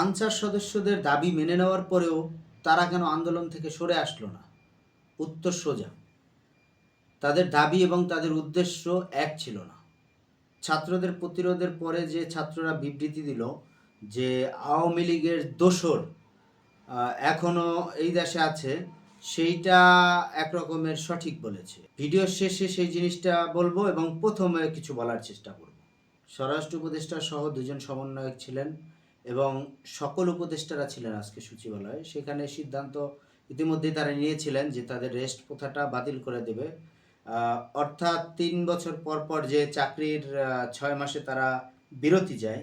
Answer সদস্যদের দাবি মেনে নেওয়ার পরেও তারা কেন আন্দোলন থেকে সরে আসলো না? উত্তর সোজা, তাদের দাবি এবং তাদের উদ্দেশ্য এক ছিল না। ছাত্রদের প্রতিরোধের পরে যে ছাত্ররা বিবৃতি দিল যে আওয়ামী লীগের দোসর এখনও এই দেশে আছে, সেইটা একরকমের সঠিক বলেছে। ভিডিওর শেষে সেই জিনিসটা বলবো এবং প্রথমে কিছু বলার চেষ্টা করব। স্বরাষ্ট্র উপদেষ্টা সহ দুজন সমন্বয়ক ছিলেন এবং সকল উপদেষ্টারা ছিলেন আজকে সচিবালয়ে। সেখানে সিদ্ধান্ত ইতিমধ্যেই তারা নিয়েছিলেন যে তাদের রেস্ট প্রথাটা বাতিল করে দেবে। অর্থাৎ ৩ বছর পর পর যে চাকরির ৬ মাসে তারা বিরতি যায়,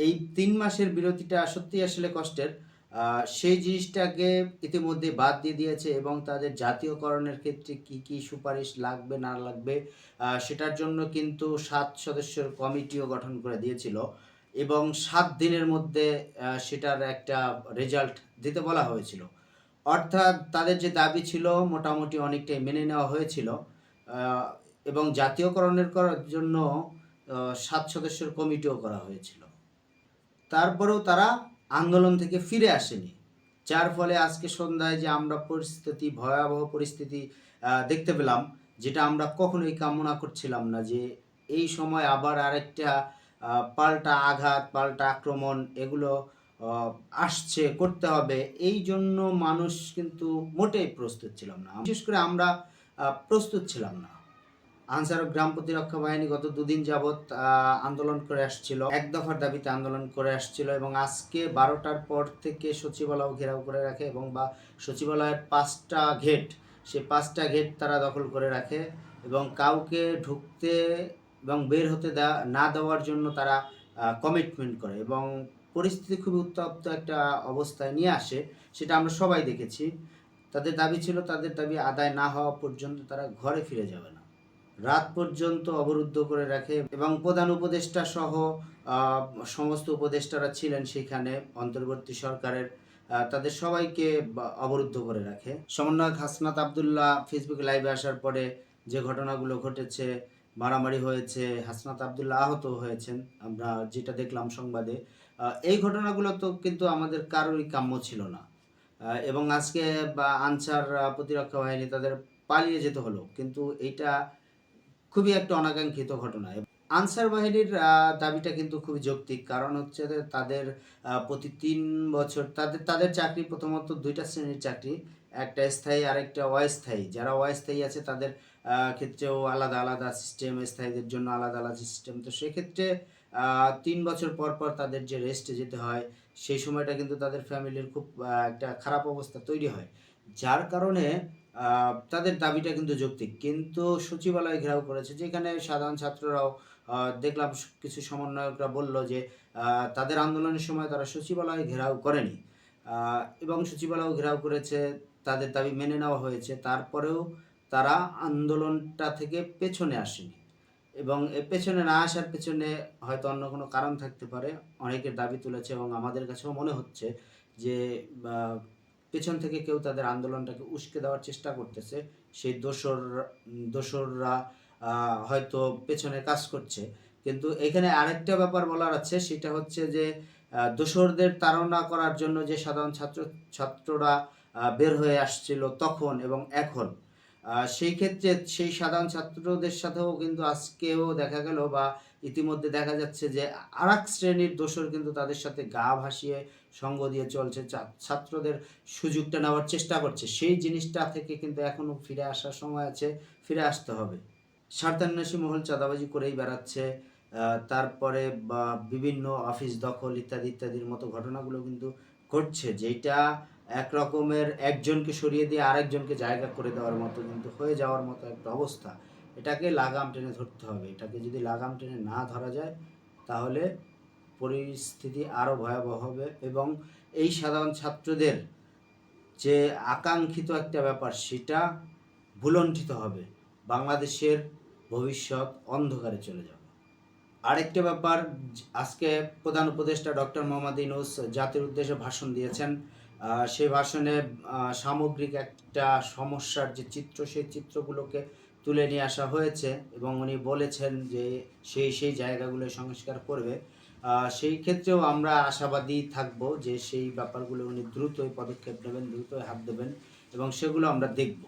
এই ৩ মাসের বিরতিটা সত্যি আসলে কষ্টের। সেই জিনিসটাকে ইতিমধ্যে বাদ দিয়ে দিয়েছে এবং তাদের জাতীয়করণের ক্ষেত্রে কি কি সুপারিশ লাগবে না লাগবে সেটার জন্য কিন্তু ৭ সদস্যের কমিটিও গঠন করে দিয়েছিল এবং ৭ দিনের মধ্যে সেটার একটা রেজাল্ট দিতে বলা হয়েছিল। অর্থাৎ তাদের যে দাবি ছিল মোটামুটি অনেকটাই মেনে নেওয়া হয়েছিল এবং জাতীয়করণের করার জন্য ৭ সদস্যের কমিটিও করা হয়েছিল। তারপরেও তারা আন্দোলন থেকে ফিরে আসেনি, যার ফলে আজকে সন্ধ্যায় যে আমরা ভয়াবহ পরিস্থিতি দেখতে পেলাম, যেটা আমরা কখনোই কামনা করছিলাম না, যে এই সময় আবার আরেকটা পাল্টা আঘাত, পাল্টা আক্রমণ এগুলো আসছে, করতে হবে, এই জন্য মানুষ কিন্তু মোটেই প্রস্তুত ছিলাম না। বিশেষ করে আমরা প্রস্তুত ছিলাম না। আনসার গ্রাম প্রতিরক্ষা বাহিনী গত দুদিন যাবৎ আন্দোলন করে আসছিল, এক দফার দাবিতে আন্দোলন করে আসছিল এবং আজকে ১২টার পর থেকে সচিবালয় ঘেরাও করে রাখে এবং বা সচিবালয়ের ৫টা গেট, সেই ৫টা গেট তারা দখল করে রাখে এবং কাউকে ঢুকতে এবং বের হতে না দেওয়ার জন্য তারা কমিটমেন্ট করে এবং পরিস্থিতি খুবই উত্তপ্ত একটা অবস্থায় নিয়ে আসে। সেটা আমরা সবাই দেখেছি। তাদের দাবি ছিল তাদের দাবি আদায় না হওয়া পর্যন্ত তারা ঘরে ফিরে যাবে না। রাত পর্যন্ত অবরুদ্ধ করে রাখে এবং প্রধান উপদেষ্টা সহ সমস্ত উপদেষ্টারা ছিলেন সেখানে অন্তর্বর্তী সরকারের, তাদের সবাইকে অবরুদ্ধ করে রাখে। সমন্বয়ক হাসনাত আবদুল্লাহ ফেসবুকে লাইভে আসার পরে যে ঘটনাগুলো ঘটেছে, মারামারি হয়েছে, হাসনাত আবদুল্লাহ আহত হয়েছেন, আমরা যেটা দেখলাম সংবাদে, এই ঘটনাগুলো তো কিন্তু আমাদের কারোরই কাম্য ছিল না এবং আজকে আনসার প্রতিরক্ষা বাহিনী তাদের পালিয়ে যেতে হলো, কিন্তু এইটা খুবই একটা অনাকাঙ্ক্ষিত ঘটনা। আনসার বাহিনীর দাবিটা কিন্তু খুবই যৌক্তিক, কারণ হচ্ছে যে তাদের প্রতি ৩ বছর তাদের চাকরি প্রথমত ২টা শ্রেণীর চাকরি, একটা স্থায়ী আরেকটা অস্থায়ী। যারা অস্থায়ী আছে তাদের ক্ষেত্রেও আলাদা আলাদা সিস্টেম, স্থায়ীদের জন্য আলাদা আলাদা সিস্টেম। তো সেক্ষেত্রে ৩ বছর পর পর তাদের যে রেস্টে যেতে হয়, সেই সময়টা কিন্তু তাদের ফ্যামিলির খুব একটা খারাপ অবস্থা তৈরি হয়, যার কারণে তাদের দাবিটা কিন্তু যৌক্তিক। কিন্তু সচিবালয় ঘেরাও করেছে, যেখানে সাধারণ ছাত্ররাও দেখলাম কিছু সমন্বয়করা বলল যে তাদের আন্দোলনের সময় তারা সচিবালয় ঘেরাও করেনি এবং সচিবালয় ঘেরাও করেছে, তাদের দাবি মেনে নেওয়া হয়েছে, তারপরেও তারা আন্দোলনটা থেকে পেছনে আসেনি এবং পেছনে না আসার পেছনে হয়তো অন্য কোনো কারণ থাকতে পারে। অনেকের দাবি তুলেছে এবং আমাদের কাছেও মনে হচ্ছে যে পেছন থেকে কেউ তাদের আন্দোলনটাকে উস্কে দেওয়ার চেষ্টা করতেছে, সেই দোসররা হয়তো পেছনে কাজ করছে। কিন্তু এখানে আরেকটা ব্যাপার বলার আছে, সেটা হচ্ছে যে দোসরদের তাড়না করার জন্য যে সাধারণ ছাত্ররা বের হয়ে আসছিল তখন এবং এখন, সেই ক্ষেত্রে সেই সাধারণ ছাত্রদের সাথেও কিন্তু আজকেও দেখা গেল বা ইতিমধ্যে দেখা যাচ্ছে যে আরেক শ্রেণীর দোসর কিন্তু তাদের সাথে গা ভাসিয়ে সঙ্গ দিয়ে চলছে, ছাত্রদের সুযোগটা নেওয়ার চেষ্টা করছে। সেই জিনিসটা থেকে কিন্তু এখনও ফিরে আসার সময় আছে, ফিরে আসতে হবে। স্বার্থান্বেষী মহল চাঁদাবাজি করেই বেড়াচ্ছে, তারপরে বা বিভিন্ন অফিস দখল ইত্যাদি ইত্যাদির মতো ঘটনাগুলো কিন্তু ঘটছে, যেটা এক রকমের একজনকে সরিয়ে দিয়ে আরেকজনকে জায়গা করে দেওয়ার মতো কিন্তু হয়ে যাওয়ার মতো একটা অবস্থা। এটাকে লাগাম টেনে ধরতে হবে। এটাকে যদি লাগাম টেনে না ধরা যায় তাহলে পরিস্থিতি আরও ভয়াবহ হবে এবং এই সাধারণ ছাত্রদের যে আকাঙ্ক্ষিত একটা ব্যাপার সেটা ভুলণ্ঠিত হবে, বাংলাদেশের ভবিষ্যৎ অন্ধকারে চলে যাবে। আরেকটা ব্যাপার, আজকে প্রধান উপদেষ্টা ডক্টর মোহাম্মদ ইউনূস জাতির উদ্দেশ্যে ভাষণ দিয়েছেন। সেই ভাষণে সামগ্রিক একটা সমস্যার যে চিত্র, সেই চিত্রগুলোকে তুলে নিয়ে আসা হয়েছে এবং উনি বলেছেন যে সেই জায়গাগুলো সংস্কার করবে। সেই ক্ষেত্রেও আমরা আশাবাদী থাকব যে সেই ব্যাপারগুলো উনি দ্রুতই পদক্ষেপ নেবেন, দ্রুতই হাত দেবেন এবং সেগুলো আমরা দেখব।